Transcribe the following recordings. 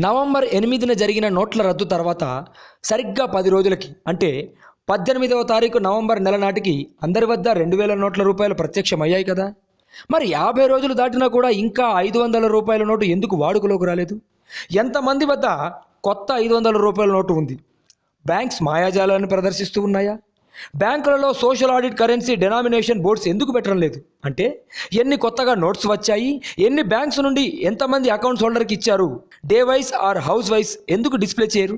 November 8న జరిగిన నోట్ల రద్దు తర్వాత సరిగ్గా 10 రోజులకి అంటే 18వ తారీఖు నవంబర్ నెల నాటికి అందరి వద్ద 2000 నోట్ల రూపాయలు ప్రత్యక్షమయ్యాయి కదా. మరి 50 రోజులు దాటినా కూడా ఇంకా 500 రూపాయల నోటు ఎందుకు వాడుకలోకి రాలేదు? ఎంతమంది వద్ద కొత్త 500 రూపాయల నోటు ఉంది? బ్యాంక్స్ మాయాజాలాన్ని ప్రదర్శిస్తూ ఉన్నాయా? బ్యాంకులలో social audit currency denomination boards ఎందుకు పెట్టడం లేదు? అంటే ఎన్ని కొత్తగా నోట్స్ వచ్చాయి, ఎన్ని బ్యాంక్స్ నుండి ఎంతమంది అకౌంట్స్ హోల్డర్కి ఇచ్చారు, day wise or hour wise ఎందుకు డిస్ప్లే చేయరు?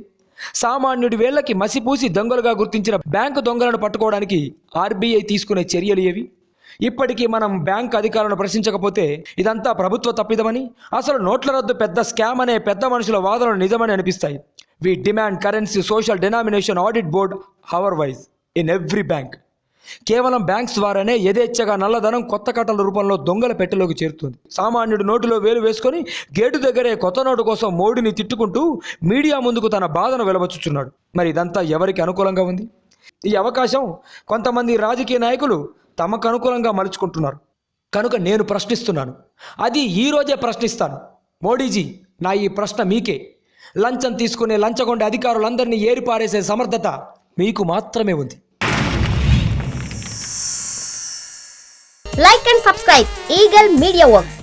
సామాన్యుడి వేళ్లకి మసిపూసి దొంగలుగా గుర్తించిన బ్యాంకు దొంగలను పట్టుకోవడానికి ఆర్బీఐ తీసుకునే చర్యలు ఏవి? ఇప్పటికీ మనం బ్యాంక్ అధికారులను ప్రశ్నించకపోతే ఇదంతా ప్రభుత్వ తప్పిదమని, అసలు నోట్ల రద్దు పెద్ద స్కామ్ అనే పెద్ద మనుషుల వాదనలు నిజమని అనిపిస్తాయి. We demand currency social denomination audit board hour wise in every bank. కేవలం బ్యాంక్స్ ద్వారానే యథేచ్ఛగా నల్లధనం కొత్త కట్టల రూపంలో దొంగల పెట్టెలోకి చేరుతుంది. సామాన్యుడు నోటులో వేలు వేసుకొని గేటు దగ్గరే కొత్త నోటు కోసం మోడీని తిట్టుకుంటూ మీడియా ముందుకు తన బాధను వెలబుచ్చుచున్నాడు. మరి ఇదంతా ఎవరికి అనుకూలంగా ఉంది? ఈ అవకాశం కొంతమంది రాజకీయ నాయకులు తమకు అనుకూలంగా మలుచుకుంటున్నారు. కనుక నేను ప్రశ్నిస్తున్నాను, అది ఈరోజే ప్రశ్నిస్తాను. మోడీజీ, నా ఈ ప్రశ్న మీకే. లంచం తీసుకునే లంచగొండ అధికారులందరినీ ఏరిపారేసే సమర్థత మీకు మాత్రమే ఉంది. Like and subscribe Eagle Media Works.